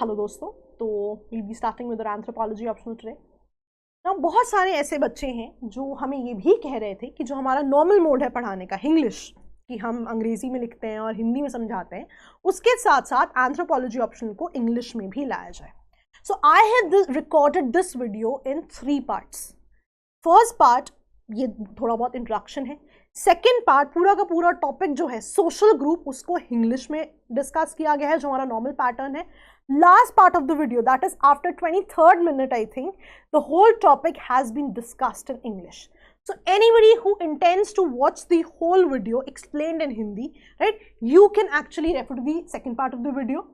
Hello दोस्तों, तो we'll be starting with our anthropology optional today. Now बहुत सारे ऐसे बच्चे हैं जो हमें ये भी कह रहे थे कि जो हमारा नॉर्मल मोड है पढ़ाने का इंग्लिश, कि हम अंग्रेजी में लिखते हैं और हिंदी में समझाते हैं, उसके साथ साथ एंथ्रोपोलॉजी ऑप्शनल को इंग्लिश में भी लाया जाए. So I have recorded this video in 3 parts. First part ये थोड़ा बहुत इंट्रोडक्शन है. सेकेंड पार्ट पूरा का पूरा टॉपिक जो है सोशल ग्रुप, उसको इंग्लिश में डिस्कस किया गया है जो हमारा नॉर्मल पैटर्न है. Last part of the video, that is after 23rd minute, I think, the whole topic has been discussed in English. So anybody who intends to watch the whole video explained in Hindi, right, you can actually refer to the second part of the video.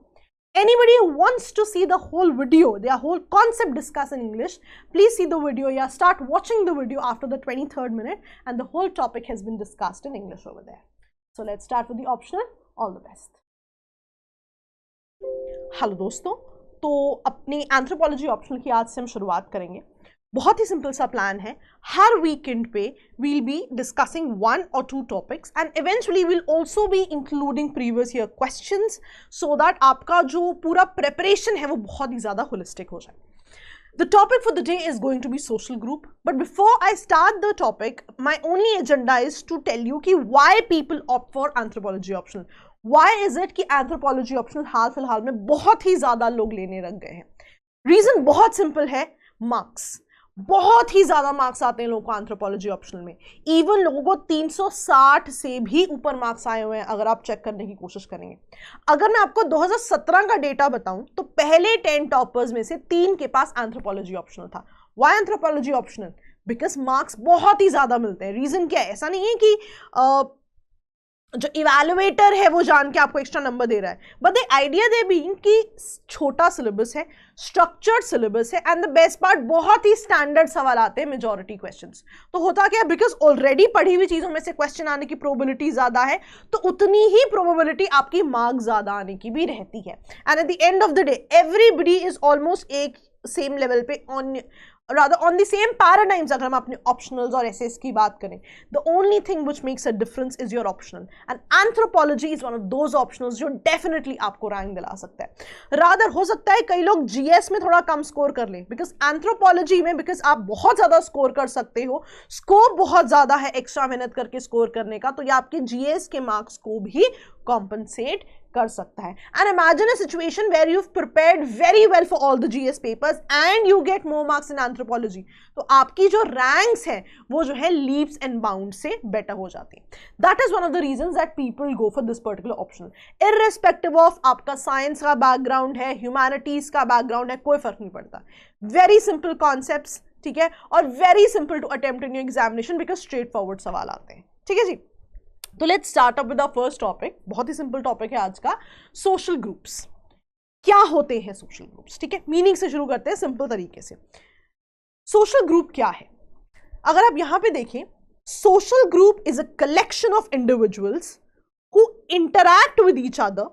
Anybody who wants to see the whole video, their whole concept discussed in English, please see the video. Yeah, start watching the video after the 23rd minute and the whole topic has been discussed in English over there. So let's start with the optional. All the best. Hello दोस्तों, तो अपनी anthropology optional की आज से हम शुरुआत करेंगे. बहुत ही सिंपल सा प्लान है. हर वीकेंड पे we'll be discussing 1 or 2 topics and eventually we'll also be including previous year questions so that आपका जो पूरा प्रेपरेशन है वो बहुत ही ज़्यादा होलिस्टिक हो जाए. The topic for the day is going to be social group. But before I start the topic, my only agenda is to tell you कि why people opt for anthropology optional. Why is it कि anthropology optional हाल फिलहाल में बहुत ही ज़्यादा लोग लेने लग गए हैं. रीज़न बहुत सिंपल है, मार्क्स. बहुत ही ज़्यादा मार्क्स आते हैं लोगों को एंथ्रोपोलॉजी ऑप्शनल में. इवन लोगों को 360 से भी ऊपर मार्क्स आए हुए हैं अगर आप चेक करने की कोशिश करेंगे. अगर मैं आपको 2017 का डेटा बताऊं तो पहले 10 टॉपर्स में से 3 के पास एंथ्रोपोलॉजी ऑप्शनल था. Why anthropology optional? Because marks बहुत ही ज़्यादा मिलते हैं. रीज़न क्या है? ऐसा नहीं है कि जो इवैल्यूएटर है वो जान के आपको एक्स्ट्रा नंबर दे रहा है, but the idea they being कि छोटा सिलेबस है, स्ट्रक्चर्ड सिलेबस है, एंड द बेस्ट पार्ट बहुत ही स्टैंडर्ड सवाल आते हैं, मेजॉरिटी क्वेश्चंस. तो होता क्या है, बिकॉज ऑलरेडी पढ़ी हुई चीज़ों में से क्वेश्चन आने की प्रोबेबिलिटी ज़्यादा है, तो उतनी ही प्रोबेबिलिटी आपकी मार्क्स ज़्यादा आने की भी रहती है. And at the end of the day everybody is almost एक सेम लेवल पे on the same paradigms. अगर हम अपने ऑप्शनल्स और एसेस की बात करें, the only thing which makes a difference is your optional, and anthropology is one of those optionals जो definitely आपको रैंक दिला सकता है. rather हो सकता है कई लोग GS में थोड़ा कम स्कोर कर लें, because anthropology में because आप बहुत ज़्यादा स्कोर कर सकते हो, स्कोप बहुत ज़्यादा है एक्स्ट्रा मेहनत करके स्कोर करने का, तो ये आपके GS के मार्क्स को भी कॉम्पनसेट कर सकता है. And imagine a situation where you prepared very well for all the GS papers and you get more marks in anthropology, तो आपकी जो रैंक्स है वो जो है लीप्स एंड बाउंड से बेटर हो जाती है. That is one of the reasons that people go for this particular option. Irrespective of आपका साइंस का बैकग्राउंड है, ह्यूमैनिटीज का बैकग्राउंड है, कोई फर्क नहीं पड़ता. वेरी सिंपल कॉन्सेप्ट्स, ठीक है, और very simple to attempt in your examination because straightforward सवाल आते हैं. ठीक है जी. तो let's start up with our first topic. बहुत ही सिंपल टॉपिक है आज का, सोशल ग्रुप्स. क्या होते हैं सोशल ग्रुप्स? ठीक है, मीनिंग से शुरू करते हैं सिंपल तरीके से. सोशल ग्रुप क्या है? अगर आप यहां पे देखें, social group is a collection of individuals who interact with each other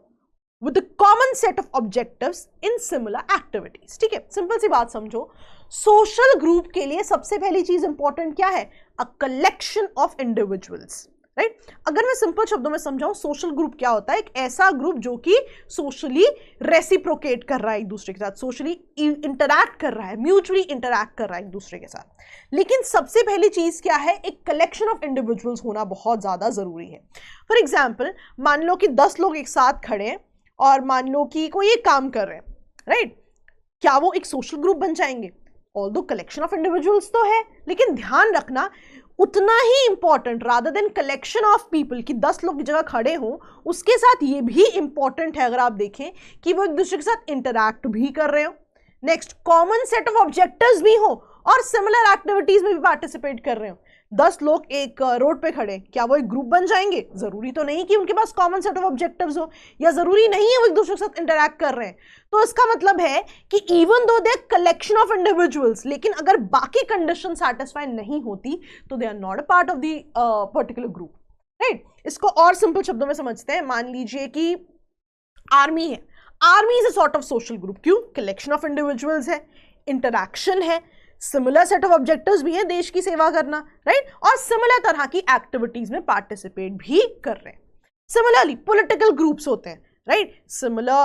with a common set of objectives in similar activities. ठीक है, सिंपल सी बात समझो. सोशल ग्रुप के लिए सबसे पहली चीज इंपॉर्टेंट क्या है? A collection of individuals. Right? अगर मैं सिंपल शब्दों में समझाऊं, सोशल ग्रुप क्या होता है? एक ऐसा ग्रुप जो कि सोशली रेसिप्रोकेट कर रहा है एक दूसरे के साथ, सोशली इंटरैक्ट कर रहा है, म्यूचुअली इंटरैक्ट कर रहा है एक दूसरे के साथ. लेकिन सबसे पहली चीज क्या है? एक कलेक्शन ऑफ इंडिविजुअल्स होना बहुत ज्यादा जरूरी है. फॉर एग्जाम्पल, मान लो कि 10 लोग एक साथ खड़े हैं और मान लो कि कोई एक काम कर रहे हैं, राइट? क्या वो एक सोशल ग्रुप बन जाएंगे? ऑल्दो कलेक्शन ऑफ इंडिविजुअल्स तो है, लेकिन ध्यान रखना उतना ही important rather than collection of people कि 10 लोग की जगह खड़े हों, उसके साथ ये भी इंपॉर्टेंट है अगर आप देखें कि वो एक दूसरे के साथ इंटरैक्ट भी कर रहे हो. Next, common set of objectives भी हो और सिमिलर एक्टिविटीज में भी पार्टिसिपेट कर रहे हो. 10 लोग एक रोड पे खड़े, क्या वो एक ग्रुप बन जाएंगे? जरूरी तो नहीं कि उनके पास कॉमन सेट ऑफ ऑब्जेक्टिव्स हो, या जरूरी नहीं है वो एक दूसरे के साथ इंटरैक्ट कर रहे हैं. तो इसका मतलब है कि even though they collection of individuals, लेकिन अगर बाकी कंडीशन सेटिस्फाई नहीं होती तो they are not a part of the particular group. Right? इसको और सिंपल शब्दों में समझते हैं. मान लीजिए कि आर्मी है. Army is a sort of social group. क्यों? कलेक्शन ऑफ इंडिविजुअल्स है, इंटरैक्शन है, सिमिलर सेट ऑफ ऑब्जेक्टिव्स भी हैं, देश की सेवा करना, राइट, और सिमिलर तरह की एक्टिविटीज में पार्टिसिपेट भी कर रहे हैं. सिमिलरली पॉलिटिकल ग्रुप्स होते हैं, right? Similar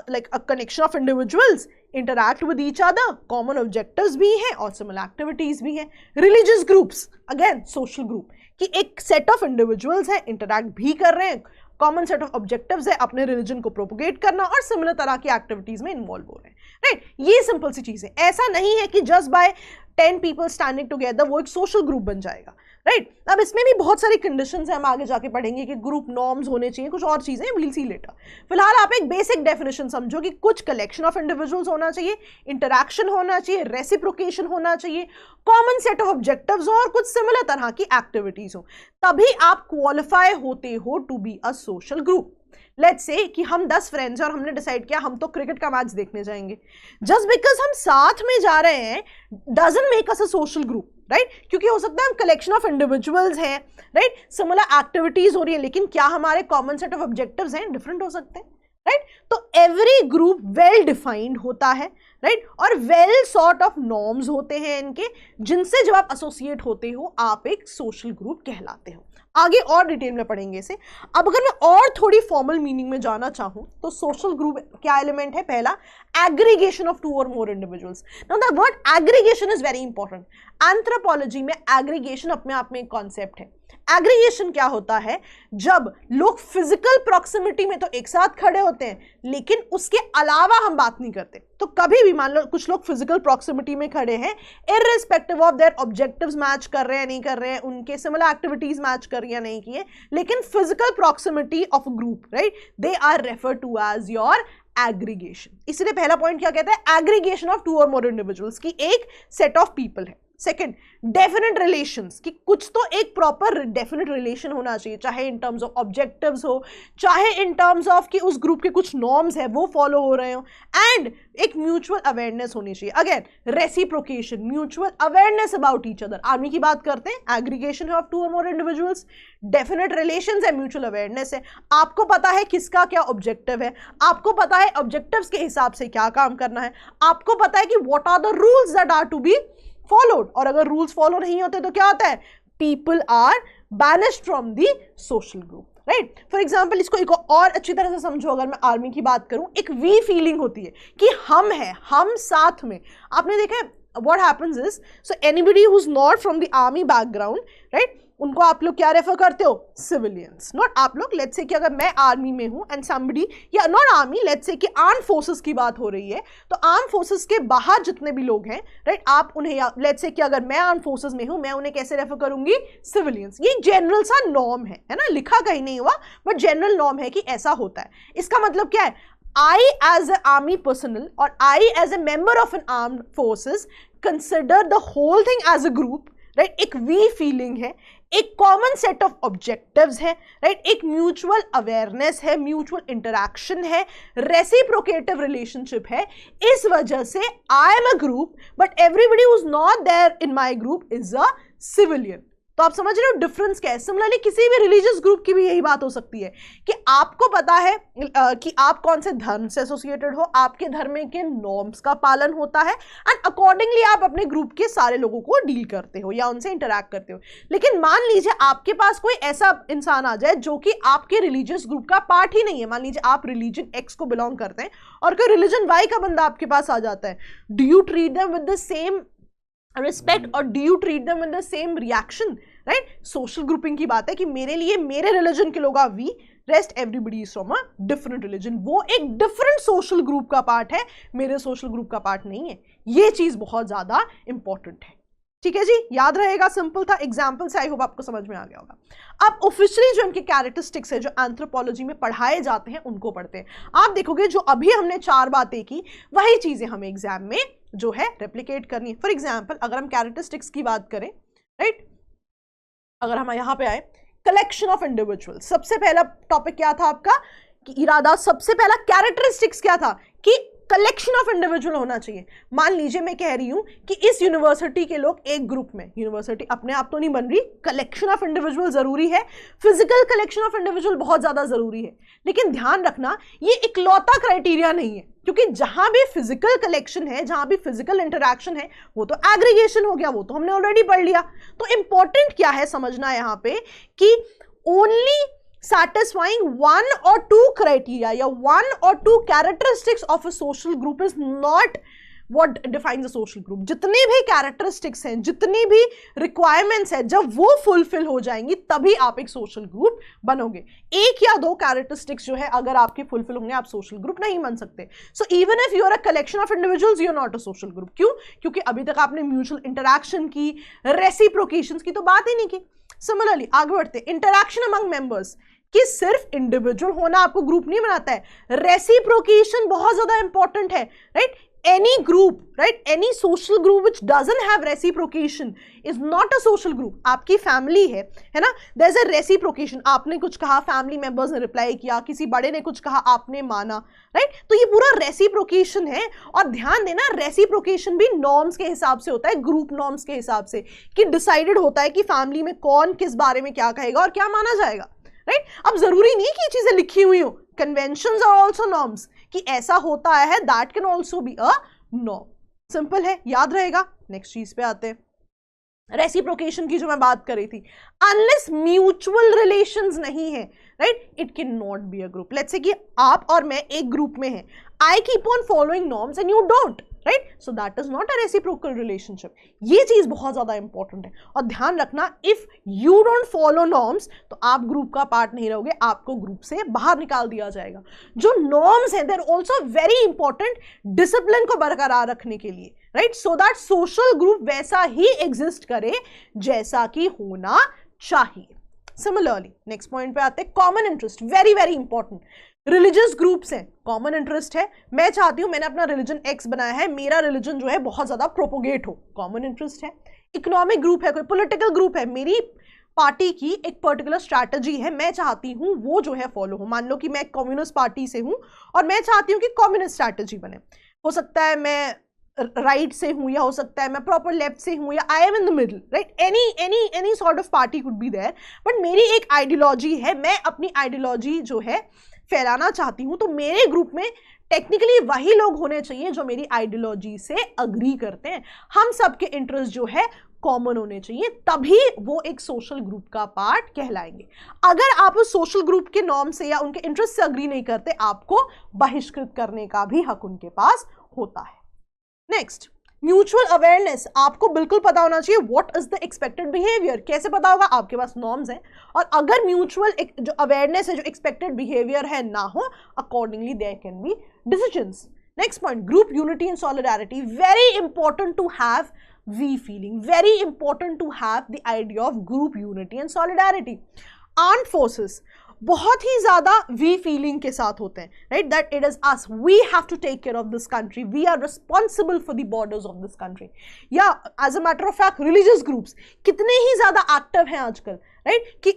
like a connection of individuals interact with each other, common objectives भी हैं और similar activities भी हैं. Religious groups, again social group, कि एक set of individuals हैं, interact भी कर रहे हैं, कॉमन सेट ऑफ ऑब्जेक्टिव्स है अपने रिलीजन को प्रोपोगेट करना और सिमिलर तरह की एक्टिविटीज में इन्वॉल्व हो रहे हैं, राइट? ये सिंपल सी चीज है. ऐसा नहीं है कि just by 10 people standing together वो एक सोशल ग्रुप बन जाएगा, राइट? अब इसमें भी बहुत सारी कंडीशंस हैं, हम आगे जाके पढ़ेंगे कि ग्रुप नॉर्म्स होने चाहिए, कुछ और चीजें वील सी लेटर. फिलहाल आप एक बेसिक डेफिनेशन समझो कि कुछ कलेक्शन ऑफ इंडिविजुअल्स होना चाहिए, इंटरैक्शन होना चाहिए, रेसिप्रोकेशन होना चाहिए, कॉमन सेट ऑफ ऑब्जेक्टिव्स हो और कुछ सिमिलर तरह की एक्टिविटीज हो, तभी आप क्वालिफाई होते हो to be a social group. Let's say कि हम 10 फ्रेंड्स हैं और हमने डिसाइड किया हम तो क्रिकेट का मैच देखने जाएंगे. जस्ट बिकॉज हम साथ में जा रहे हैं doesn't make us a social group, right? क्योंकि हो सकता है हम कलेक्शन ऑफ इंडिविजुअल्स हैं, राइट? सिमिलर एक्टिविटीज हो रही है, लेकिन क्या हमारे कॉमन सेट ऑफ ऑब्जेक्टिव्स हैं? डिफरेंट हो सकते हैं, राइट? तो एवरी ग्रुप वेल डिफाइंड होता है, राइट? और वेल सॉर्ट ऑफ नॉर्म्स होते हैं इनके, जिनसे जब आप एसोसिएट होते हो आप एक सोशल ग्रुप कहलाते हो. आगे और डिटेल में पढ़ेंगे इसे. अब अगर मैं और थोड़ी फॉर्मल मीनिंग में जाना चाहूं तो सोशल ग्रुप क्या एलिमेंट है? पहला, aggregation of 2 or more individuals. Now the word aggregation is very important. Anthropology में एग्रीगेशन अपने आप में एक कॉन्सेप्ट है. एग्रीगेशन क्या होता है? जब लोग फिजिकल प्रॉक्सिमिटी में तो एक साथ खड़े होते हैं, लेकिन उसके अलावा हम बात नहीं करते. तो कभी भी मान लो कुछ लोग फिजिकल प्रॉक्सिमिटी में खड़े हैं, irrespective of their objectives match कर रहे हैं नहीं कर रहे हैं, उनके सिमिलर एक्टिविटीज मैच कर रही है नहीं किए, लेकिन physical proximity of a group, right? They are refer to as your aggregation. इसलिए पहला पॉइंट क्या कहता है? Aggregation of 2 or more individuals, की एक सेट ऑफ पीपल है. सेकेंड, डेफिनेट रिलेशंस, कि कुछ तो एक प्रॉपर डेफिनेट रिलेशन होना चाहिए, चाहे इन टर्म्स ऑफ ऑब्जेक्टिव्स हो, चाहे इन टर्म्स ऑफ कि उस ग्रुप के कुछ नॉर्म्स है वो फॉलो हो रहे हो, एंड एक म्यूचुअल अवेयरनेस होनी चाहिए. Again reciprocation, mutual awareness about each other. Army की बात करते हैं, aggregation of 2 or more individuals, definite relations है, म्यूचुअल अवेयरनेस है, आपको पता है किसका क्या ऑब्जेक्टिव है, आपको पता है ऑब्जेक्टिव्स के हिसाब से क्या काम करना है, आपको पता है कि what are the rules that are to be followed. और अगर रूल्स फॉलो नहीं होते तो क्या होता है? People are banished from the social group, right? For example, इसको एक और अच्छी तरह से समझो. अगर मैं आर्मी की बात करूं, एक वी फीलिंग होती है कि हम हैं, हम साथ में. आपने देखा है what happens is, so anybody who's not from the army background, right, उनको आप लोग क्या रेफर करते हो? सिविलियंस. नॉट आप लोग, लेट्स से कि अगर मैं आर्मी में हूं एंड समबडी, या नॉट आर्मी, लेट्स से कि आर्म फोर्सेस की बात हो रही है, तो आर्म फोर्सेस के बाहर जितने भी लोग हैं, राइट, आप उन्हें, लेट्स से कि अगर मैं आर्म फोर्सेस में हूं, मैं उन्हें कैसे रेफर करूंगी? सिविलियंस. ये जनरल सा नॉर्म है ना, लिखा कहीं नहीं हुआ, बट जनरल नॉर्म है कि ऐसा होता है. इसका मतलब क्या है? I as an army personnel और I as a member of an armed forces consider the whole thing as a group, right? एक we feeling है, एक कॉमन सेट ऑफ ऑब्जेक्टिव्स है, राइट? एक म्यूचुअल अवेयरनेस है, म्यूचुअल इंटरैक्शन है, reciprocative relationship है. इस वजह से I am a group, but everybody who is not there in my group is a civilian. तो आप समझ रहे हो डिफरेंस क्या है? सिमिलरली किसी भी रिलीजियस ग्रुप की भी यही बात हो सकती है कि आपको पता है कि आप कौन से धर्म से एसोसिएटेड हो, आपके धर्म के नॉर्म्स का पालन होता है, एंड अकॉर्डिंगली आप अपने ग्रुप के सारे लोगों को डील करते हो या उनसे इंटरैक्ट करते हो. लेकिन मान लीजिए आपके पास कोई ऐसा इंसान आ जाए जो कि आपके रिलीजियस ग्रुप का पार्ट ही नहीं है. मान लीजिए आप रिलीजन एक्स को बिलोंग करते हैं और कोई रिलीजन वाई का बंदा आपके पास आ जाता है. Do you treat them with the same respect और do you treat them with the same reaction? Right? Social grouping की बात है कि मेरे लिए मेरे रिलीजन के लोग आ we, rest everybody is from a different religion. वो एक डिफरेंट सोशल ग्रुप का पार्ट है, मेरे सोशल ग्रुप का पार्ट नहीं है. ये चीज बहुत ज्यादा इंपॉर्टेंट है. ठीक है जी, याद रहेगा, सिंपल था. एग्जाम्पल से आई होप आपको समझ में आ गया होगा. अब ऑफिशियली जो इनके कैरेक्टरिस्टिक्स है जो एंथ्रोपोलॉजी में पढ़ाए जाते हैं उनको पढ़ते हैं. आप देखोगे जो अभी हमने 4 बातें की वही चीजें हमें एग्जाम में जो है रेप्लिकेट करनी है. फॉर एग्जाम्पल अगर हम कैरेक्टरिस्टिक्स की बात करें, राइट, अगर हम यहाँ पे आए, कलेक्शन ऑफ इंडिविजुअल, सबसे पहला टॉपिक क्या था आपका? कि इरादा. सबसे पहला कैरेक्टरिस्टिक्स क्या था? कि कलेक्शन ऑफ इंडिविजुअल होना चाहिए. मान लीजिए मैं कह रही हूं कि इस यूनिवर्सिटी के लोग एक ग्रुप में, यूनिवर्सिटी अपने आप तो नहीं बन रही, कलेक्शन ऑफ इंडिविजुअल जरूरी है, फिजिकल कलेक्शन ऑफ इंडिविजुअल बहुत ज्यादा जरूरी है. लेकिन ध्यान रखना ये इकलौता क्राइटेरिया नहीं है, क्योंकि जहां भी फिजिकल कलेक्शन है, जहां भी फिजिकल इंटरैक्शन है, वो तो एग्रीगेशन हो गया, वो तो हमने ऑलरेडी पढ़ लिया. तो इंपॉर्टेंट क्या है समझना यहां पे कि only satisfying one or two criteria या one or two characteristics of a social group is not what defines a social group. जितने भी characteristics हैं, जितनी भी requirements हैं, जब वो fulfill हो जाएंगी तभी आप एक social group बनोगे. एक या दो characteristics जो है अगर आपके fulfill होंगे आप social group नहीं बन सकते. So even if you are a collection of individuals, you are not a social group. क्यों? क्योंकि अभी तक आपने mutual interaction की, reciprocations की तो बात ही नहीं की. Similarly आगे बढ़ते, interaction among members कि सिर्फ इंडिविजुअल होना आपको ग्रुप नहीं बनाता है, रेसिप्रोकेशन बहुत ज्यादा इंपॉर्टेंट है, right? Any group, right? Any social group which doesn't have reciprocation is not a social group. आपकी फैमिली है ना? There's a reciprocation. आपने कुछ कहा, फैमिली मेंबर्स ने रिप्लाई किया, किसी बड़े ने कुछ कहा, आपने माना, राइट? तो ये पूरा रेसिप्रोकेशन है. और ध्यान देना, रेसिप्रोकेशन भी नॉर्म्स के हिसाब से होता है, ग्रुप नॉर्म्स के हिसाब से, कि डिसाइडेड होता है कि फैमिली में कौन किस बारे में क्या कहेगा और क्या माना जाएगा, राइट? अब जरूरी नहीं कि ये चीजें लिखी हुई हो. कन्वेंशंस आर आल्सो नॉर्म्स, कि ऐसा होता है, that can also be a norm. Simple है, याद रहेगा. नेक्स्ट चीज पे आते हैं, रेसिप्रोकेशन की जो मैं बात कर रही थी. अनलेस म्यूचुअल रिलेशंस नहीं है, right, it can not be a group. Let's say कि आप और मैं एक ग्रुप में हैं, I keep on following norms and you don't, right? So that is not a reciprocal relationship. ये चीज बहुत ज्यादा इंपॉर्टेंट है. और ध्यान रखना, if you don't follow norms तो आप ग्रुप का पार्ट नहीं रहोगे, आपको ग्रुप से बाहर निकाल दिया जाएगा. जो नॉर्म्स हैं, देर ऑल्सो वेरी इंपॉर्टेंट डिसिप्लिन को बरकरार रखने के लिए, right? So that social group वैसा ही एग्जिस्ट करे जैसा कि होना चाहिए. सिमिलरली नेक्स्ट पॉइंट पे आते हैं, common interest. Very very important. Religious groups हैं, कॉमन इंटरेस्ट है, मैं चाहती हूं, मैंने अपना रिलीजन एक्स बनाया है, मेरा रिलीजन जो है बहुत ज्यादा प्रोपोगेट हो, कॉमन इंटरेस्ट है. इकोनॉमिक ग्रुप है, कोई पॉलिटिकल ग्रुप है, मेरी पार्टी की एक पर्टिकुलर स्ट्रैटेजी है, मैं चाहती हूं वो जो है फॉलो हो. मान लो कि मैं कम्युनिस्ट पार्टी से हूं और मैं चाहती हूं कि कम्युनिस्ट स्ट्रैटेजी बने. हो सकता है मैं राइट से हूं, या हो सकता है मैं प्रॉपर लेफ्ट से हूं, या I am in the middle, right? Any sort of party could be there, but मेरी एक आइडियोलॉजी है, मैं अपनी आइडियोलॉजी जो है फैलाना चाहती हूं. तो मेरे ग्रुप में टेक्निकली वही लोग होने चाहिए जो मेरी आइडियोलॉजी से अग्री करते हैं. हम सबके इंटरेस्ट जो है कॉमन होने चाहिए, तभी वो एक सोशल ग्रुप का पार्ट कहलाएंगे. अगर आप उस सोशल ग्रुप के नॉर्म से या उनके इंटरेस्ट से अग्री नहीं करते, आपको बहिष्कृत करने का भी हक उनके पास होता है. Next, mutual awareness. आपको बिल्कुल पता होना चाहिए what is the expected behaviour. कैसे पता होगा? आपके पास नॉर्म्स हैं, और अगर म्यूचुअल जो अवेयरनेस है, जो एक्सपेक्टेड बिहेवियर है ना हो, accordingly there can be decisions. Next point, group unity and solidarity. Very important to have we feeling, very important to have the idea of group unity and solidarity. Armed forces बहुत ही ज्यादा we feeling के साथ होते हैं, right? That it is us, we have to take care of this country, we are responsible for the borders of this country. या as a matter of fact, religious groups कितने ही ज्यादा active हैं आजकल, right? कि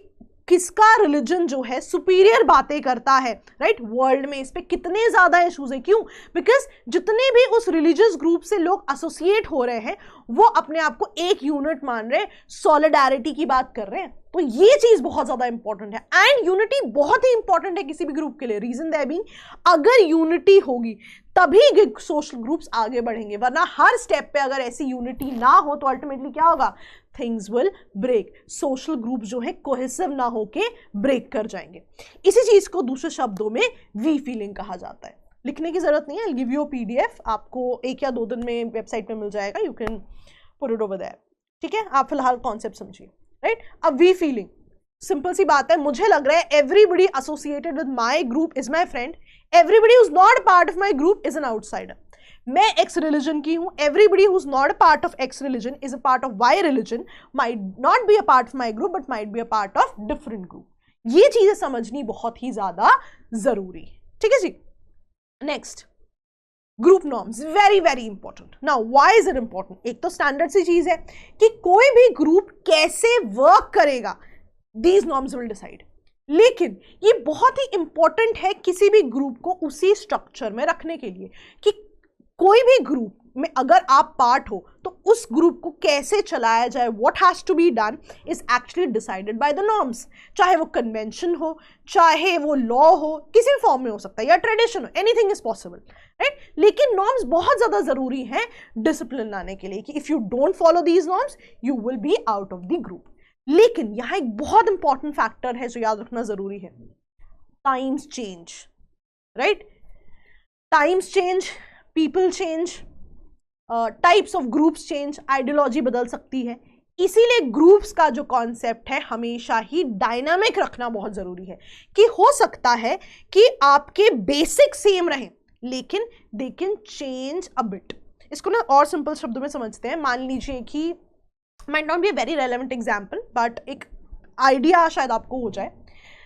किसका religion जो है superior बातें करता है, राइट? वर्ल्ड में इस पे कितने ज्यादा इश्यूज है. क्यों? बिकॉज जितने भी उस रिलीजियस ग्रुप से लोग एसोसिएट हो रहे हैं, वो अपने आप को एक यूनिट मान रहे हैं, सॉलिडारिटी की बात कर रहे हैं. तो ये चीज बहुत ज्यादा इंपॉर्टेंट है. एंड यूनिटी बहुत ही इंपॉर्टेंट है किसी भी ग्रुप के लिए. रीजन दैट बीइंग, अगर यूनिटी होगी तभी सोशल ग्रुप्स आगे बढ़ेंगे, वरना हर स्टेप पे अगर ऐसी यूनिटी ना हो तो अल्टीमेटली क्या होगा? Things will break. Social group जो है कोहेसिव ना होके ब्रेक कर जाएंगे. इसी चीज को दूसरे शब्दों में वी फीलिंग कहा जाता है. लिखने की जरूरत नहीं है, आई गिव यू पीडीएफ, आपको 1 या 2 दिन में वेबसाइट पे मिल जाएगा, you can put it over there. ठीक है, आप फिलहाल कॉन्सेप्ट समझिए, राइट? अब वी फीलिंग, सिंपल सी बात है, मुझे लग रहा है everybody associated with my group is my friend, everybody who is not part of my group is an outsider. मैं एक्स रिलीजन की हूं, everybody who is not a part of X religion is a part of Y religion, might not be a part of my group but might be a part of different group. ये चीजें समझनी बहुत ही ज्यादा जरूरी है. ठीक है जी. Next, group norms, very very important. Now why is it important? एक तो स्टैंडर्ड सी चीज है कि कोई भी ग्रुप कैसे वर्क करेगा, दीज नॉर्म्स विल डिसाइड. लेकिन ये बहुत ही इंपॉर्टेंट है किसी भी ग्रुप को उसी स्ट्रक्चर में रखने के लिए, कि कोई भी ग्रुप में अगर आप पार्ट हो तो उस ग्रुप को कैसे चलाया जाए, what has to be done is actually decided by the norms. चाहे वो कन्वेंशन हो, चाहे वो लॉ हो, किसी भी फॉर्म में हो सकता है, या ट्रेडिशन हो, एनीथिंग इज पॉसिबल, राइट? लेकिन नॉर्म्स बहुत ज्यादा जरूरी है डिसिप्लिन लाने के लिए, कि if you don't follow these norms you will be out of the group. लेकिन यहाँ एक बहुत इंपॉर्टेंट फैक्टर है जो याद रखना जरूरी है, times change, right? Times change, people change, types of groups change, ideology बदल सकती है। इसीलिए ग्रुप्स का जो कॉन्सेप्ट है हमेशा ही डायनामिक रखना बहुत जरूरी है, कि हो सकता है कि आपके बेसिक सेम रहें लेकिन they can change a bit. इसको ना और सिंपल शब्दों में समझते हैं। मान लीजिए कि might not be a very relevant example but एक आइडिया शायद आपको हो जाए।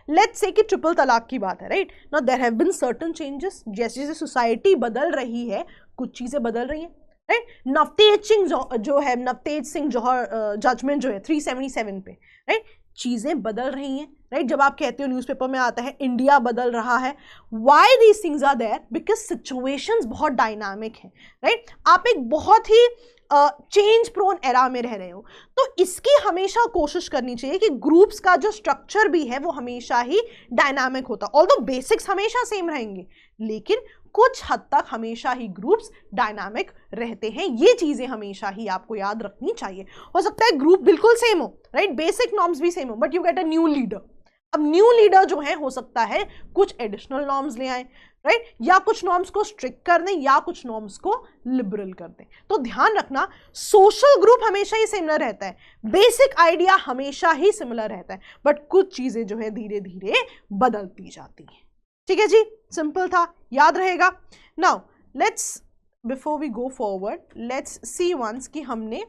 लेट्स से कि ट्रिपल तलाक की बात है, right? Now there have been certain changes, जैसे जैसे सोसाइटी बदल रही है कुछ चीजें बदल रही हैं, राइट? नवतेज सिंह जो है, नवतेज सिंह जौहर जजमेंट जो है 377 पे, राइट? चीजें बदल रही हैं, राइट? जब आप कहते हो न्यूज़पेपर में आता है इंडिया बदल रहा है, why these things are there? Because situations बहुत डायनामिक हैं, राइट? आप एक बहुत ही चेंज प्रोन एरा में रह रहे हो, तो इसकी हमेशा कोशिश करनी चाहिए कि ग्रुप्स का जो स्ट्रक्चर भी है वो हमेशा ही डायनामिक होता। ऑल्दो बेसिक्स हमेशा सेम रहेंगे लेकिन कुछ हद तक हमेशा ही ग्रुप्स डायनामिक रहते हैं। ये चीजें हमेशा ही आपको याद रखनी चाहिए। हो सकता है ग्रुप बिल्कुल सेम हो, राइट? बेसिक नॉर्म्स भी सेम हो, but you get a new leader. अब न्यू लीडर जो है हो सकता है कुछ एडिशनल नॉर्म्स ले आए, राइट? या कुछ नॉर्म्स को स्ट्रिक्ट कर दें या कुछ नॉर्म्स को लिबरल कर दें। तो ध्यान रखना, सोशल ग्रुप हमेशा ही सिमिलर रहता है, बेसिक आइडिया हमेशा ही सिमिलर रहता है, बट कुछ चीजें जो है धीरे धीरे बदलती जाती हैं। ठीक है जी, सिंपल था, याद रहेगा। Now let's before we go forward let's see once कि हमने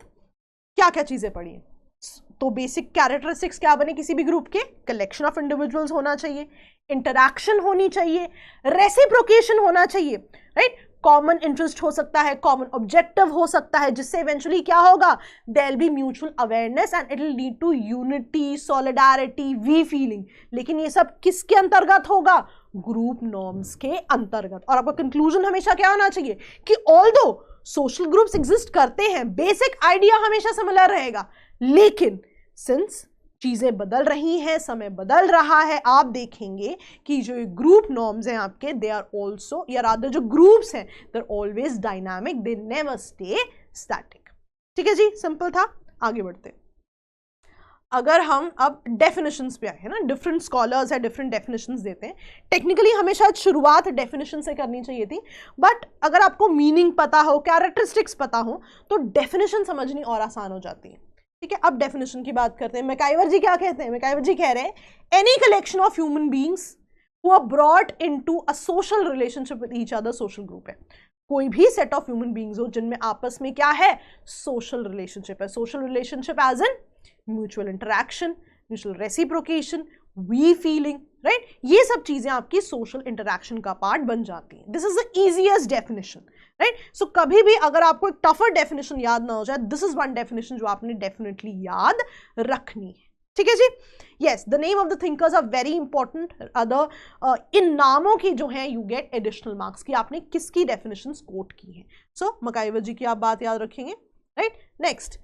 क्या क्या चीजें पढ़ी हैं। तो बेसिक कैरेक्टरिस्टिक्स क्या बने किसी भी ग्रुप के? कलेक्शन ऑफ इंडिविजुअल्स होना चाहिए, इंटरैक्शन होनी चाहिए, रेसिप्रोकेशन होना चाहिए, राइट? कॉमन इंटरेस्ट हो सकता है, कॉमन ऑब्जेक्टिव हो सकता है, जिससे इवेंचुअली क्या होगा? There will be mutual awareness and it will lead to unity, solidarity, we feeling. लेकिन ये सब किसके अंतर्गत होगा? ग्रुप नॉर्म्स के अंतर्गत। और आपका कंक्लूजन हमेशा क्या होना चाहिए कि ऑल्दो सोशल ग्रुप्स एग्जिस्ट करते हैं, बेसिक आइडिया हमेशा सिमिलर रहेगा, लेकिन सिंस चीजें बदल रही हैं, समय बदल रहा है, आप देखेंगे कि जो ग्रुप नॉर्म्स हैं आपके, दे आर ऑल्सो, या रादर जो ग्रुप्स हैं, they are always dynamic, they never stay static. ठीक है जी, सिंपल था। आगे बढ़ते हैं। अगर हम अब डेफिनेशंस पे आए हैं ना, डिफरेंट स्कॉलर्स है डिफरेंट डेफिनेशंस देते हैं। टेक्निकली हमें शायद शुरुआत डेफिनेशन से करनी चाहिए थी, बट अगर आपको मीनिंग पता हो, कैरेक्टरिस्टिक्स पता हो, तो डेफिनेशन समझनी और आसान हो जाती है। ठीक है, अब डेफिनेशन की बात करते हैं। मैकाइवर जी क्या कहते हैं? मैकाइवर जी कह रहे हैं any collection of human beings who are brought into a social relationship with each other, social group है। कोई भी सेट ऑफ ह्यूमन बीइंग्स हो जिनमें आपस में क्या है? सोशल रिलेशनशिप है। Social relationship as an mutual interaction, mutual reciprocation, we feeling, right? ये सब चीजें आपकी सोशल इंटरैक्शन का पार्ट बन जाती हैं। This is the easiest definition, right? So कभी भी अगर आपको एक टफर डेफिनेशन याद ना हो जाए, दिस इज वन डेफिनेशन जो आपने डेफिनेटली याद रखनी है। ठीक है जी? Yes, the name of the thinkers are very important. Other इन नामों की जो है यू गेट एडिशनल मार्क्स कि आपने किसकी डेफिनेशन कोट की है। सो मैकाइवर जी की आप बात याद रखेंगे, राइट? नेक्स्ट,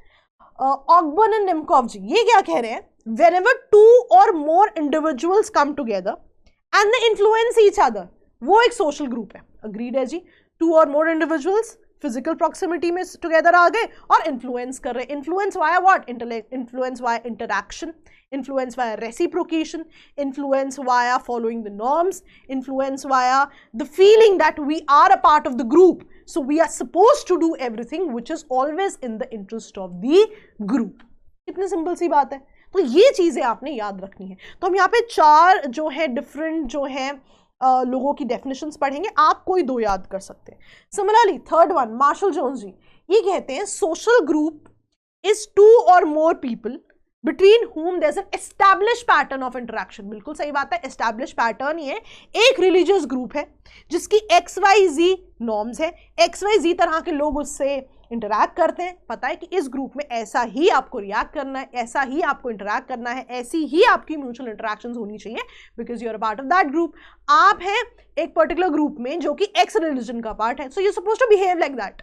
ऑकबर्न एंड निमकॉफ जी ये क्या कह रहे हैं? whenever two or more individuals come together and they influence each other, वो एक सोशल ग्रुप है। अग्रीड है जी? टू और मोर इंडिविजुअल्स फिजिकल प्रॉक्सिमिटी में टुगेदर आ गए और इन्फ्लुएंस कर रहे हैं। Influence via what? Influence via interaction, influence via reciprocation, influence via following the norms, influence via the feeling that we are a part of the group, so we are supposed to do everything which is always in the interest of the group। कितनी simple सी बात है। तो ये चीजें आपने याद रखनी है। तो हम यहाँ पे चार जो है डिफरेंट जो है लोगों की डेफिनेशंस पढ़ेंगे, आप कोई दो याद कर सकते हैं। Similarly third one, Marshall Jones ji ये कहते हैं सोशल ग्रुप इज टू और more people between whom there's an established pattern of interaction। बिल्कुल सही बात है, established pattern ही है। एक रिलीजियस ग्रुप है जिसकी XYZ नॉर्म्स है, XYZ तरह के लोग उससे इंटरैक्ट करते हैं। पता है कि इस ग्रुप में ऐसा ही आपको रिएक्ट करना है, ऐसा ही आपको इंटरैक्ट करना है, ऐसी ही आपकी म्यूचुअल इंटरैक्शंस होनी चाहिए, because you are a part of that group. आप हैं एक पर्टिकुलर ग्रुप में जो कि एक्स रिलीजन का पार्ट है, so you suppose to behave like that,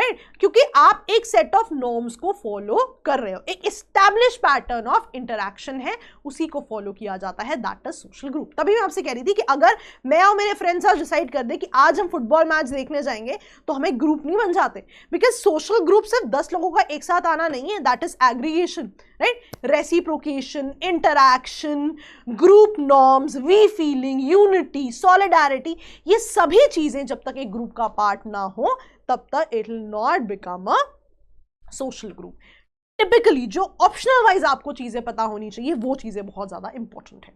right, क्योंकि आप एक सेट ऑफ नॉर्म्स को फॉलो कर रहे हो, एक एस्टैब्लिश पैटर्न ऑफ इंटरैक्शन है, उसी को फॉलो किया जाता है, दैट इज सोशल ग्रुप। तभी मैं आपसे कह रही थी कि अगर मैं और मेरे फ्रेंड्स आज डिसाइड कर दे कि आज हम फुटबॉल मैच देखने जाएंगे, तो हमें ग्रुप नहीं बन जाते, बिकॉज सोशल ग्रुप सिर्फ 10 लोगों का एक साथ आना नहीं है, that is aggregation, right, reciprocation, interaction, group norms, we feeling, unity, solidarity, ये सभी चीजें जब तक एक ग्रुप का पार्ट ना हो तब तक it will not become a social group. Typically जो ऑप्शनल वाइज आपको चीजें पता होनी चाहिए वो चीजें बहुत ज्यादा इंपॉर्टेंट है।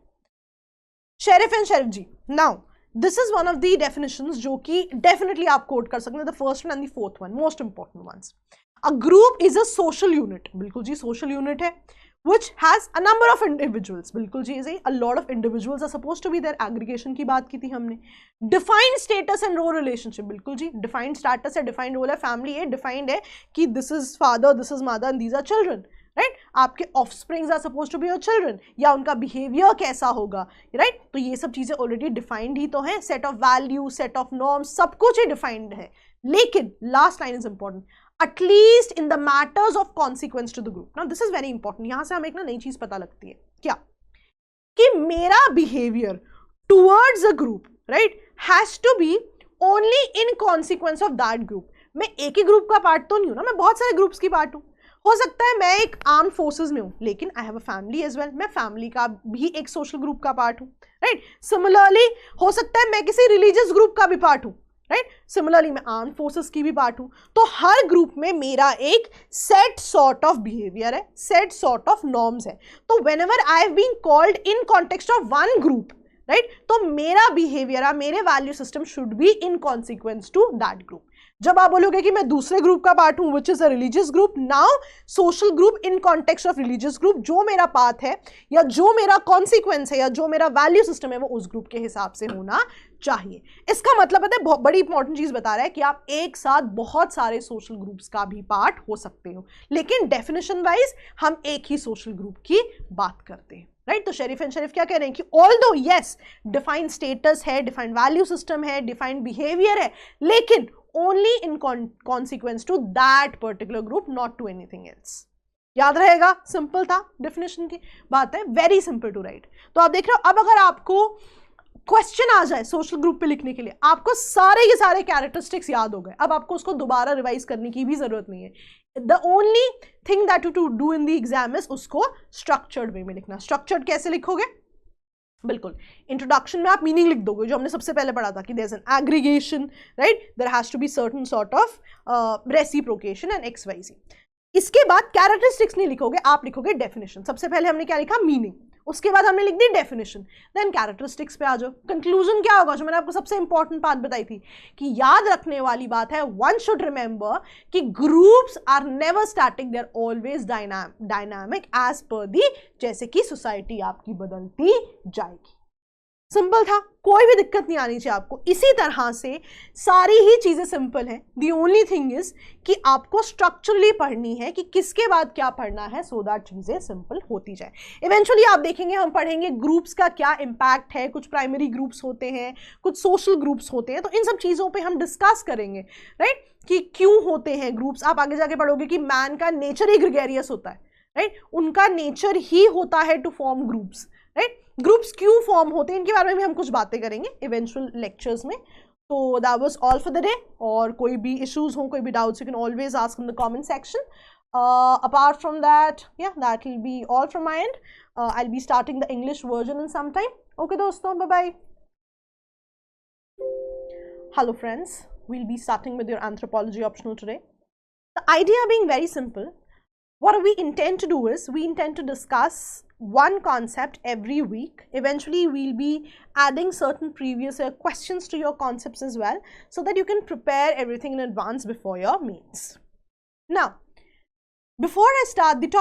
Sherif and Sherif ji, now this is one of the definitions जो कि डेफिनेटली आप कोट कर सकते हैं, the first one and the fourth one, most important ones. A group is a social unit, बिल्कुल जी सोशल यूनिट है, which has a number of individuals, बिल्कुल जी सही, a lot of individuals are supposed to be there, aggregation की बात की थी हमने। defined status and role relationship, बिल्कुल जी defined status है, defined role है, family है, defined है कि this is father, this is mother and these are children, right? आपके offsprings are supposed to be your children, या उनका behavior कैसा होगा, right? तो ये सब चीजें already defined ही तो हैं, set of values, set of norms, सब कुछ ही defined है, लेकिन last line is important, at least in the matters of consequence to the group. Now this is very important. यहां से हमें एक ना नई चीज पता लगती है, क्या कि मेरा behavior towards a group, right, has to be only in consequence of that group. मैं एक ही ग्रुप का पार्ट तो नहीं हूं ना, मैं बहुत सारे ग्रुप्स की पार्ट हूं। हो सकता है मैं एक आर्म्ड फोर्सेस में हूं, लेकिन I have a family as well, मैं फैमिली का भी एक सोशल ग्रुप का पार्ट हूं, राइट। सिमिलरली हो सकता है मैं किसी रिलीजियस ग्रुप का भी पार्ट हूं, राइट। सिमिलरली मैं आर्म फोर्सेस की भी पार्ट हूं। तो हर ग्रुप में मेरा एक सेट सॉर्ट ऑफ बिहेवियर है, सेट सॉर्ट ऑफ नॉर्म्स है। तो whenever I have been called in context of one group, right, तो मेरा बिहेवियर, मेरे value system should be in consequence to that group. जब आप बोलोगे कि मैं दूसरे ग्रुप का पार्ट हूं which is a religious group, now social group in context of religious group, जो मेरा पाथ है या जो मेरा कॉन्सिक्वेंस है या जो मेरा वैल्यू सिस्टम है वो उस ग्रुप के हिसाब से होना चाहिए। इसका मतलब है बहुत बड़ी इंपॉर्टेंट चीज बता रहा है कि आप एक साथ बहुत सारे सोशल ग्रुप्स का भी पार्ट हो सकते हो, लेकिन डेफिनेशन वाइज हम एक ही सोशल ग्रुप की बात करते हैं, राइट। तो शेरिफ एंड शेरिफ क्या कह रहे हैं कि ऑल्दो यस डिफाइंड स्टेटस है, डिफाइंड वैल्यू सिस्टम है, डिफाइंड बिहेवियर है, लेकिन only in consequence to that particular group, not to anything else। याद रहेगा, सिंपल था, डेफिनेशन की बात है, वेरी सिंपल टू राइट। तो आप देख रहे हो, अब अगर आपको क्वेश्चन आ जाए सोशल ग्रुप पे लिखने के लिए, आपको सारे के सारे कैरेक्टरिस्टिक्स याद हो गए, अब आपको उसको दोबारा रिवाइज करने की भी जरूरत नहीं है। The only thing that you to do in the exam is उसको स्ट्रक्चर्ड वे में लिखना। स्ट्रक्चर्ड कैसे लिखोगे? बिल्कुल इंट्रोडक्शन में आप मीनिंग लिख दोगे, जो हमने सबसे पहले पढ़ा था कि there is an aggregation, right, there has to be certain sort of reciprocation and X Y Z. इसके बाद कैरेक्टरिस्टिक्स नहीं लिखोगे, आप लिखोगे डेफिनेशन। सबसे पहले हमने क्या लिखा? मीनिंग, उसके बाद हमने लिख दी डेफिनेशन, देन कैरेक्टरिस्टिक्स पे आ जाओ। कंक्लूजन क्या होगा, जो मैंने आपको सबसे इंपॉर्टेंट बात बताई थी कि याद रखने वाली बात है, वन शुड रिमेंबर कि groups are never static, they are always dynamic as per the, जैसे कि सोसाइटी आपकी बदलती जाएगी। सिंपल था, कोई भी दिक्कत नहीं आनी चाहिए आपको। इसी तरह से सारी ही चीजें सिंपल हैं। दी ओनली थिंग इज कि आपको स्ट्रक्चरली पढ़नी है कि किसके बाद क्या पढ़ना है, सो दैट चीजें सिंपल होती जाए। इवेंचुअली आप देखेंगे, हम पढ़ेंगे ग्रुप्स का क्या इंपैक्ट है, कुछ प्राइमरी ग्रुप्स होते हैं, कुछ सोशल ग्रुप्स होते हैं, तो इन सब चीजों पे हम डिस्कस करेंगे, राइट, कि क्यों होते हैं ग्रुप्स। आप आगे जाके पढ़ोगे कि मैन का नेचर ही ग्रेगेरियस होता है, राइट, उनका नेचर ही होता है to form groups, right. Groups क्यों फॉर्म होते हैं, इनके बारे में भी हम कुछ बातें करेंगे इवेंचुअल लेक्चर्स में। तो that was all for the day. और कोई भी इश्यूज हो, कोई भी doubts, you can always ask in the comment section. Apart from that, या that will be all from my end. I will be starting the English version in some time. Okay दोस्तों, bye bye. Hello friends, we'll be starting with your anthropology optional today. The idea being very simple. What we intend to do is, we intend to discuss one concept every week. Eventually we'll be adding certain previous year questions to your concepts as well, so that you can prepare everything in advance before your mains. Now, before I start the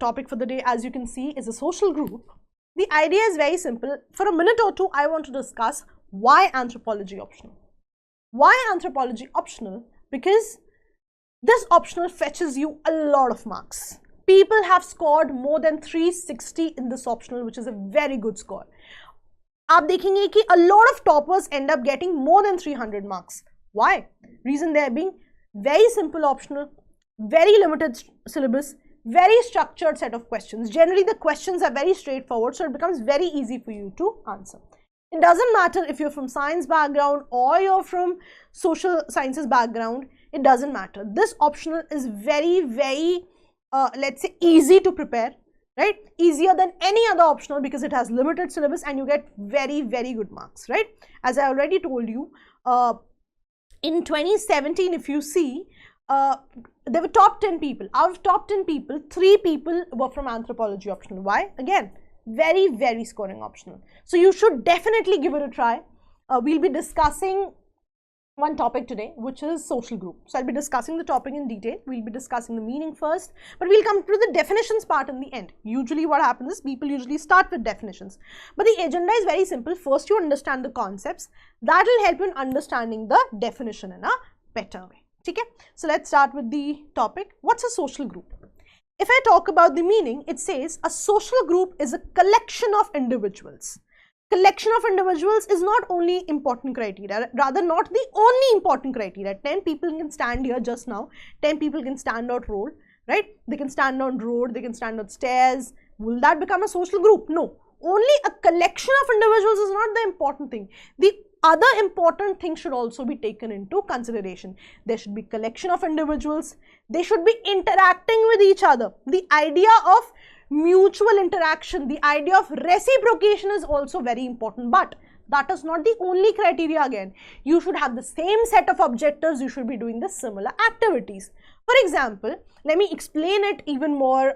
topic for the day, as you can see, is a social group. The idea is very simple. For a minute or two, I want to discuss why anthropology optional. Why anthropology optional? Because this optional fetches you a lot of marks. People have scored more than 360 in this optional, which is a very good score. आप देखेंगे कि a lot of toppers end up getting more than 300 marks. Why? Reason they are being very simple optional, very limited syllabus, very structured set of questions. Generally, the questions are very straightforward, so it becomes very easy for you to answer. It doesn't matter if you're from science background or you're from social sciences background, it doesn't matter. This optional is very, very, let's say, easy to prepare, right? Easier than any other optional because it has limited syllabus and you get very, very good marks, right? As I already told you, in 2017, if you see, there were top 10 people. Out of top 10 people, 3 people were from anthropology optional. Why? Again, very, very scoring optional. So you should definitely give it a try. We'll be discussing one topic today, which is social group. So I'll be discussing the topic in detail. We'll be discussing the meaning first, but we'll come to the definitions part in the end. Usually what happens is people usually start with definitions, but the agenda is very simple. First you understand the concepts. That will help you in understanding the definition in a better way. Okay? So let's start with the topic. What's a social group? If I talk about the meaning, it says a social group is a collection of individuals. Collection of individuals is not only important criteria, rather not the only important criteria. 10 people can stand here just now, 10 people can stand out road, right? They can stand on road, they can stand on stairs. Will that become a social group? No. Only a collection of individuals is not the important thing. The other important things should also be taken into consideration. There should be collection of individuals. They should be interacting with each other. The idea of mutual interaction, the idea of reciprocation is also very important, but that is not the only criteria again. You should have the same set of objectives, you should be doing the similar activities. For example, let me explain it even more,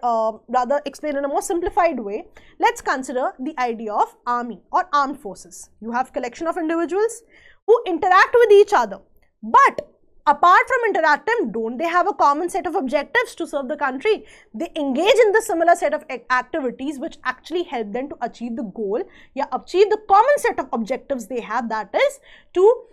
rather explain in a more simplified way. Let's consider the idea of army or armed forces. You have collection of individuals who interact with each other, but apart from interacting, don't they have a common set of objectives to serve the country? They engage in the similar set of activities which actually help them to achieve the goal, achieve the common set of objectives they have, that is to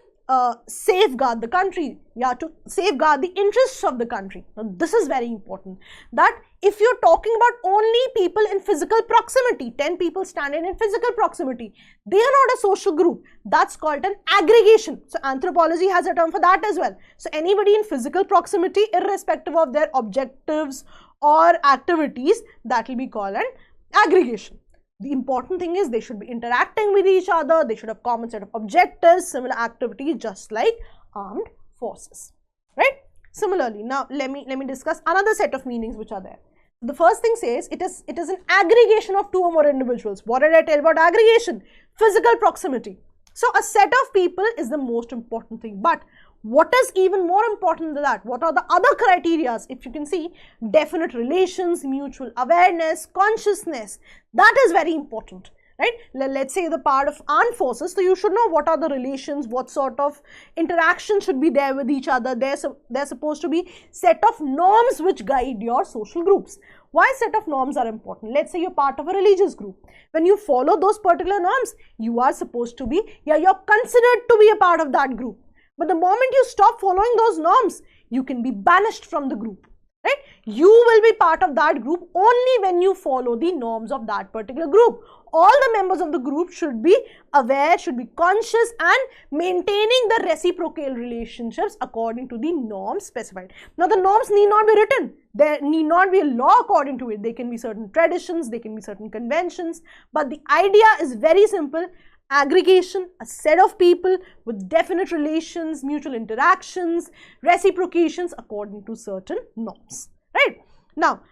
safeguard the country, to safeguard the interests of the country. Now, this is very important, that if you're talking about only people in physical proximity, 10 people standing in physical proximity, they are not a social group. That's called an aggregation. So anthropology has a term for that as well. So anybody in physical proximity, irrespective of their objectives or activities, that will be called an aggregation. The important thing is they should be interacting with each other, they should have common set of objectives, similar activities, just like armed forces, right? Similarly, now let me discuss another set of meanings which are there. The first thing says it is an aggregation of 2 or more individuals. What did I tell about aggregation? Physical proximity. So a set of people is the most important thing, but what is even more important than that? What are the other criteria? If you can see, definite relations, mutual awareness, consciousness, that is very important, right? Let's say the part of armed forces, so you should know what are the relations, what sort of interaction should be there with each other. There's supposed to be set of norms which guide your social groups. Why set of norms are important? Let's say you're part of a religious group. When you follow those particular norms, you are supposed to be, you're considered to be a part of that group. But the moment you stop following those norms, you can be banished from the group, right? You will be part of that group only when you follow the norms of that particular group. All the members of the group should be aware, should be conscious and maintaining the reciprocal relationships according to the norms specified. Now, the norms need not be written. There need not be a law according to it. They can be certain traditions, they can be certain conventions, but the idea is very simple. Aggregation, a set of people with definite relations, mutual interactions, reciprocations according to certain norms, right? Now,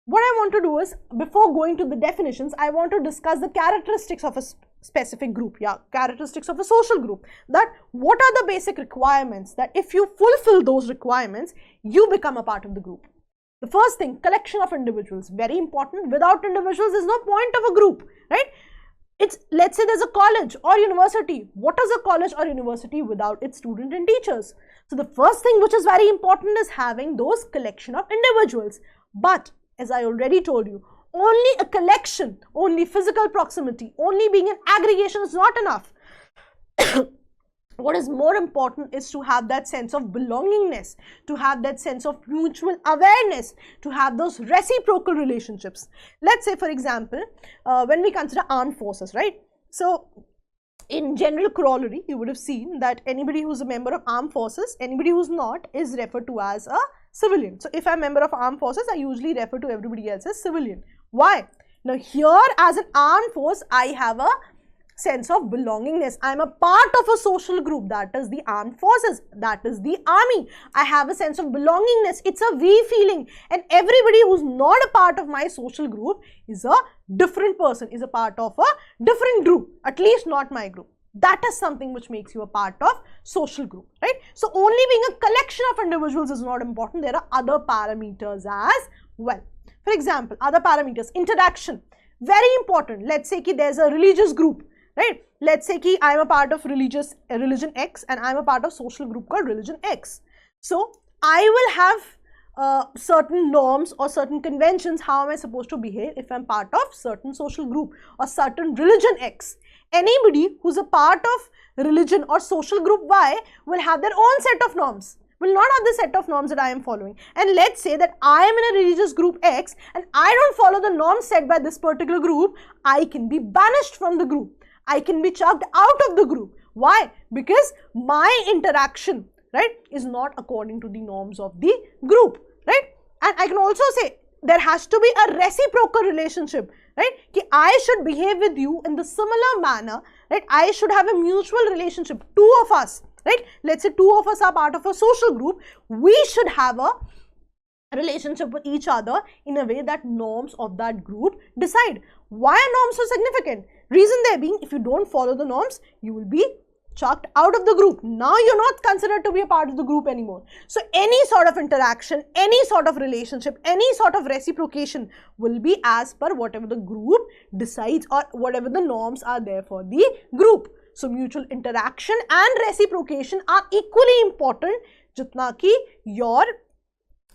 what I want to do is, before going to the definitions, I want to discuss the characteristics of a specific group, characteristics of a social group, that what are the basic requirements, that if you fulfill those requirements, you become a part of the group. The first thing, collection of individuals, very important. Without individuals, there's no point of a group, right? Let's say there's a college or university. What is a college or university without its students and teachers? So the first thing which is very important is having those collection of individuals. But as I already told you, only a collection, only physical proximity, only being an aggregation is not enough. What is more important is to have that sense of belongingness, to have that sense of mutual awareness, to have those reciprocal relationships. Let's say, for example, when we consider armed forces, right? So, in general corollary, you would have seen that anybody who's a member of armed forces, anybody who's not, is referred to as a civilian. So if I'm a member of armed forces, I usually refer to everybody else as civilian. Why? Now here, as an armed force, I have a sense of belongingness. I am a part of a social group, that is the armed forces, that is the army. I have a sense of belongingness. It's a we feeling, and everybody who's not a part of my social group is a different person, is a part of a different group, at least not my group. That is something which makes you a part of social group, right? So only being a collection of individuals is not important. There are other parameters as well. For example, other parameters, interaction, very important. Let's say that there's a religious group, right? Let's say that I am a part of religion X and I am a part of social group called religion X. So I will have certain norms or certain conventions. How am I supposed to behave if I'm part of certain social group or certain religion X? Anybody who's a part of religion or social group Y will have their own set of norms, will not have the set of norms that I am following. And let's say that I am in a religious group X and I don't follow the norms set by this particular group, I can be banished from the group. I can be chucked out of the group. Why? Because my interaction, right, is not according to the norms of the group, right? And I can also say there has to be a reciprocal relationship, right? Ki I should behave with you in the similar manner, right? I should have a mutual relationship. Two of us, right? Let's say two of us are part of a social group. We should have a relationship with each other in a way that norms of that group decide. Why are norms so significant? Reason there being, if you don't follow the norms, you will be chucked out of the group. Now you're not considered to be a part of the group anymore. So any sort of interaction, any sort of relationship, any sort of reciprocation will be as per whatever the group decides or whatever the norms are there for the group. So mutual interaction and reciprocation are equally important jitna ki your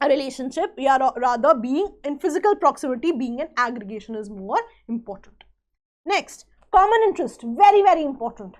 relationship, or rather being in physical proximity, being an aggregation is more important. Next, common interest, very, very important.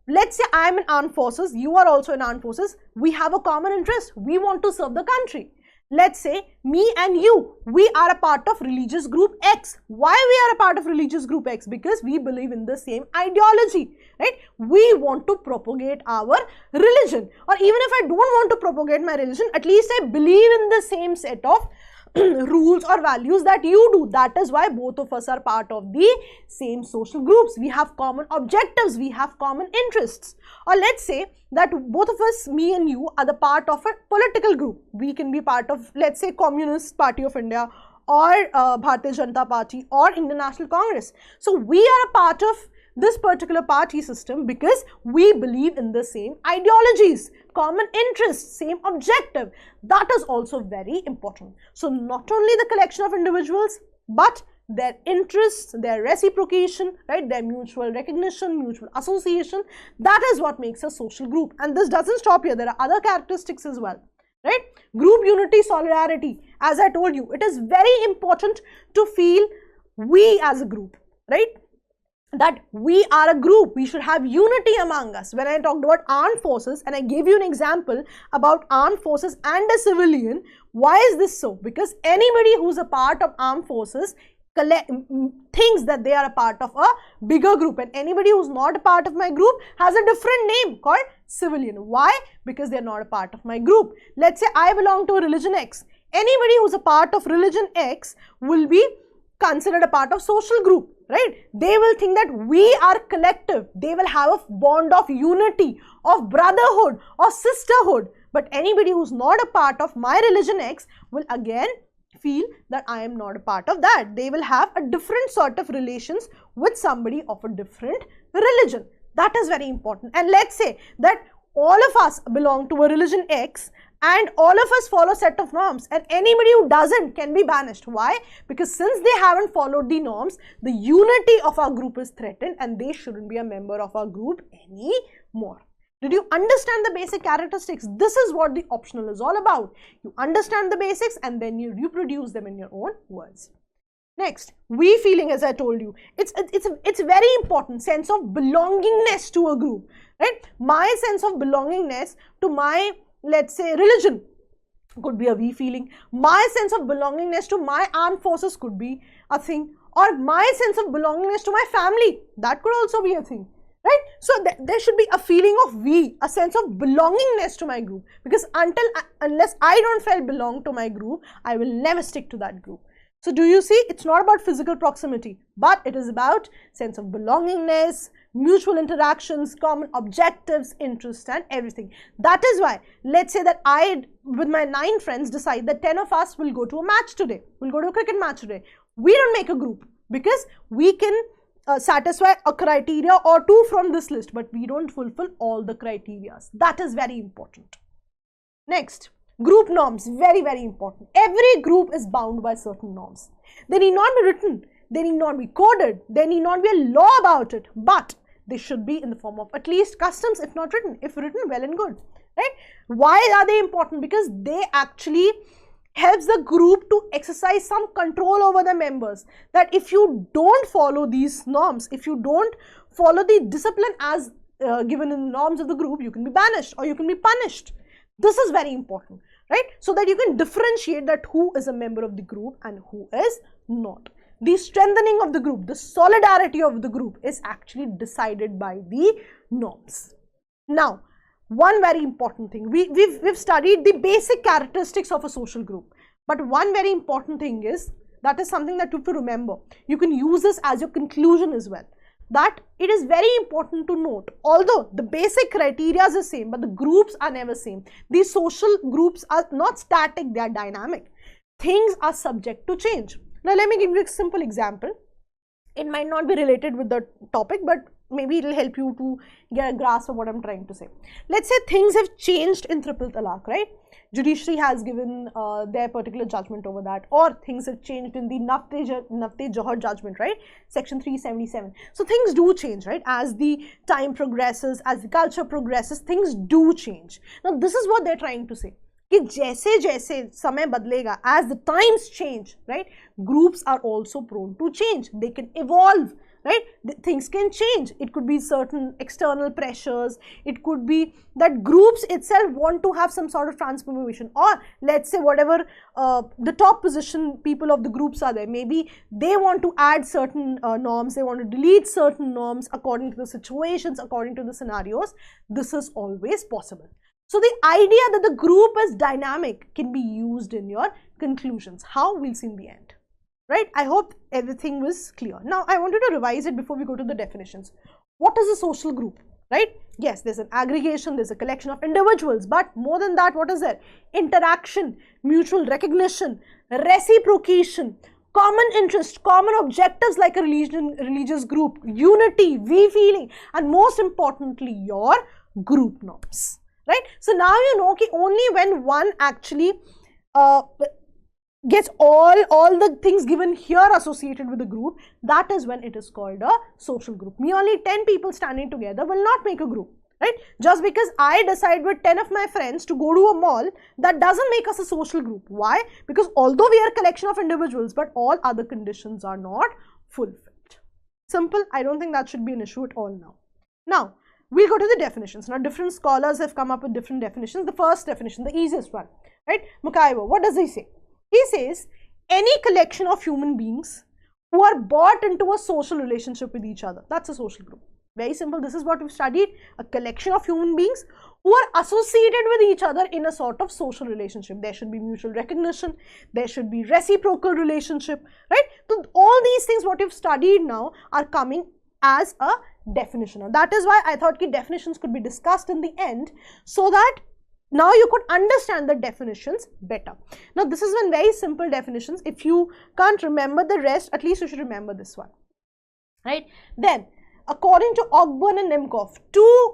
Let's say I am in armed forces, you are also in armed forces, we have a common interest, we want to serve the country. Let's say me and you, we are a part of religious group X. Why we are a part of religious group X? Because we believe in the same ideology, right? We want to propagate our religion, or even if I don't want to propagate my religion, at least I believe in the same set of rules or values that you do. That is why both of us are part of the same social groups. We have common objectives, we have common interests. Or let's say that both of us, me and you, are the part of a political group. We can be part of, let's say, Communist Party of India or Bharatiya Janata Party or Indian National Congress. So we are a part of this particular party system because we believe in the same ideologies, common interests, same objective. That is also very important. So not only the collection of individuals, but their interests, their reciprocation, right, their mutual recognition, mutual association, that is what makes a social group. And this doesn't stop here. There are other characteristics as well, right? Group unity, solidarity. As I told you, it is very important to feel we as a group, right? That we are a group, we should have unity among us. When I talked about armed forces and I gave you an example about armed forces and a civilian, why is this so? Because anybody who's a part of armed forces thinks that they are a part of a bigger group, and anybody who's not a part of my group has a different name called civilian. Why? Because they're not a part of my group. Let's say I belong to a religion X. Anybody who's a part of religion X will be considered a part of social group, right? They will think that we are collective. They will have a bond of unity, of brotherhood, or sisterhood. But anybody who's not a part of my religion X will again feel that I am not a part of that. They will have a different sort of relations with somebody of a different religion. That is very important. And let's say that all of us belong to a religion X and all of us follow a set of norms, and anybody who doesn't can be banished. Why? Because since they haven't followed the norms, the unity of our group is threatened and they shouldn't be a member of our group anymore. Did you understand the basic characteristics? This is what the optional is all about. You understand the basics and then you reproduce them in your own words. Next, we feeling, as I told you, it's very important, sense of belongingness to a group, right? My sense of belongingness to my, let's say, religion could be a we feeling. My sense of belongingness to my armed forces could be a thing, or my sense of belongingness to my family, that could also be a thing, right? So there should be a feeling of we, a sense of belongingness to my group, because unless I don't feel belong to my group, I will never stick to that group. So do you see, it's not about physical proximity, but it is about sense of belongingness, mutual interactions, common objectives, interests, and everything. That is why, let's say that I, with my 9 friends, decide that 10 of us will go to a match today. We'll go to a cricket match today. We don't make a group because we can satisfy a criteria or 2 from this list, but we don't fulfill all the criteria. That is very important. Next, group norms, very, very important. Every group is bound by certain norms. They need not be written, they need not be coded, there need not be a law about it, but they should be in the form of at least customs, if not written. If written, well and good, right? Why are they important? Because they actually helps the group to exercise some control over the members, that if you don't follow these norms, if you don't follow the discipline as given in the norms of the group, you can be banished or you can be punished. This is very important, right? So that you can differentiate that who is a member of the group and who is not. The strengthening of the group, the solidarity of the group is actually decided by the norms. Now, one very important thing, we've studied the basic characteristics of a social group, but one very important thing is, that is something that you have to remember. You can use this as your conclusion as well, that it is very important to note, although the basic criteria is the same, but the groups are never same. These social groups are not static, they are dynamic. Things are subject to change. Now let me give you a simple example. It might not be related with the topic, but maybe it will help you to get a grasp of what I'm trying to say. Let's say things have changed in triple talaq, right? Judiciary has given their particular judgment over that, or things have changed in the Nafte Johar judgment, right? Section 377. So things do change, right? As the time progresses, as the culture progresses, things do change. Now this is what they're trying to say, कि जैसे जैसे समय बदलेगा, as the times change, right? Groups are also prone to change. They can evolve, right? Things can change. It could be certain external pressures. It could be that groups itself want to have some sort of transformation, or let's say whatever the top position people of the groups are there, maybe they want to add certain norms, they want to delete certain norms according to the situations, according to the scenarios. This is always possible. So the idea that the group is dynamic can be used in your conclusions. How? We'll see in the end. Right? I hope everything was clear. Now, I wanted to revise it before we go to the definitions. What is a social group? Right? Yes, there's an aggregation, there's a collection of individuals, but more than that, what is there? Interaction, mutual recognition, reciprocation, common interest, common objectives like a religious group, unity, we feeling, and most importantly, your group norms. Right? So now you know that only when one actually gets all the things given here associated with the group, that is when it is called a social group. Merely 10 people standing together will not make a group, right? Just because I decide with 10 of my friends to go to a mall, that doesn't make us a social group. Why? Because although we are a collection of individuals, but all other conditions are not fulfilled. Simple. I don't think that should be an issue at all now. Now, we'll go to the definitions. Now, different scholars have come up with different definitions. The first definition, the easiest one, right? Mukaiwa, what does he say? He says, any collection of human beings who are brought into a social relationship with each other. That's a social group. Very simple. This is what we've studied. A collection of human beings who are associated with each other in a sort of social relationship. There should be mutual recognition. There should be reciprocal relationship, right? So all these things what we've studied now are coming as a definition. Now, that is why I thought that definitions could be discussed in the end, so that now you could understand the definitions better. Now, this is one very simple definitions. If you can't remember the rest, at least you should remember this one, right? Then, according to Ogburn and Nimcoff,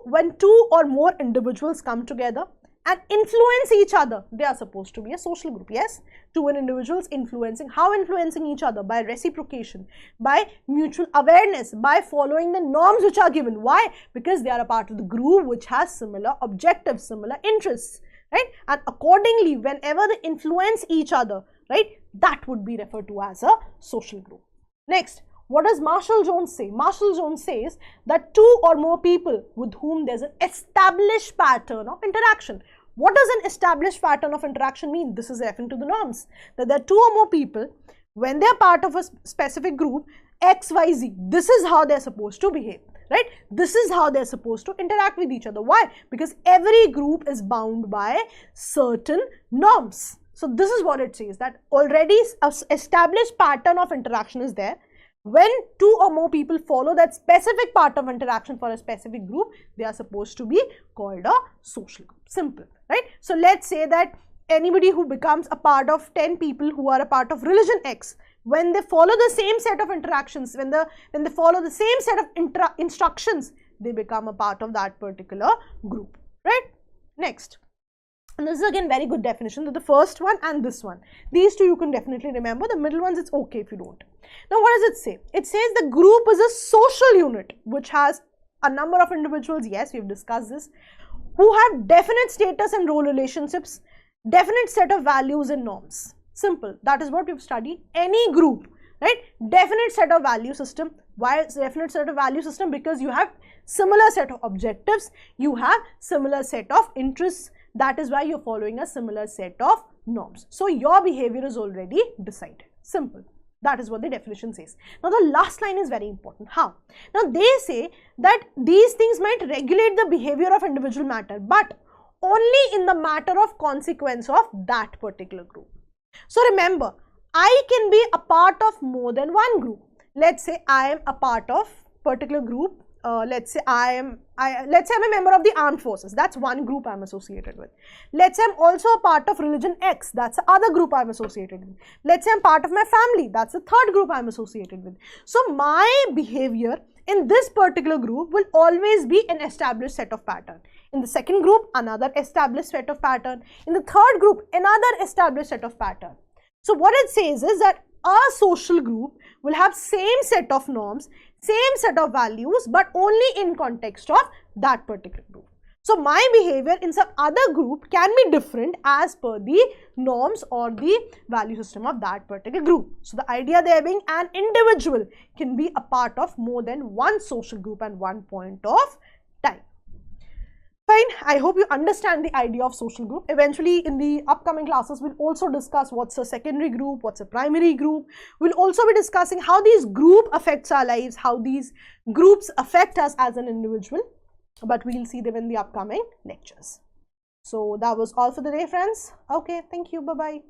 when two or more individuals come together and influence each other, they are supposed to be a social group. Yes, two individuals influencing. How influencing each other? By reciprocation, by mutual awareness, by following the norms which are given. Why? Because they are a part of the group which has similar objectives, similar interests, right? And accordingly, whenever they influence each other, right, that would be referred to as a social group. Next, what does Marshall Jones say? Marshall Jones says that two or more people with whom there's an established pattern of interaction. What does an established pattern of interaction mean? This is referring to the norms. That there are two or more people, when they are part of a specific group, X, Y, Z, this is how they're supposed to behave. right? This is how they're supposed to interact with each other. Why? Because every group is bound by certain norms. So this is what it says, that already an established pattern of interaction is there. When two or more people follow that specific part of interaction for a specific group, they are supposed to be called a social group. Simple, right? So let's say that anybody who becomes a part of 10 people who are a part of religion X, when they follow the same set of interactions, when they follow the same set of instructions, they become a part of that particular group, right? Next. And this is again very good definition. So the first one and this one, these two you can definitely remember. The middle ones, it's okay if you don't. Now what does it say? It says the group is a social unit which has a number of individuals, yes, we've discussed this, who have definite status and role relationships, definite set of values and norms. Simple. That is what we've studied. Any group, right? Definite set of value system. Why is definite set of value system? Because you have similar set of objectives, you have similar set of interests. That is why you're following a similar set of norms. So your behavior is already decided. Simple. That is what the definition says. Now the last line is very important. How? Now they say that these things might regulate the behavior of individual matter, but only in the matter of consequence of that particular group. So remember, I can be a part of more than one group. Let's say I am a part of particular group. Let's say I'm a member of the armed forces. That's one group I'm associated with. Let's say I'm also a part of religion X. That's the other group I'm associated with. Let's say I'm part of my family. That's the third group I'm associated with. So my behavior in this particular group will always be an established set of pattern. In the second group, another established set of pattern. In the third group, another established set of pattern. So what it says is that a social group will have same set of norms, same set of values, but only in context of that particular group. So my behavior in some other group can be different as per the norms or the value system of that particular group. So the idea there being an individual can be a part of more than one social group at one point of time. Fine, I hope you understand the idea of social group. Eventually in the upcoming classes, we'll also discuss what's a secondary group, what's a primary group. We'll also be discussing how these group affects our lives, how these groups affect us as an individual. But we'll see them in the upcoming lectures. So that was all for the day, friends. Okay, thank you. Bye-bye.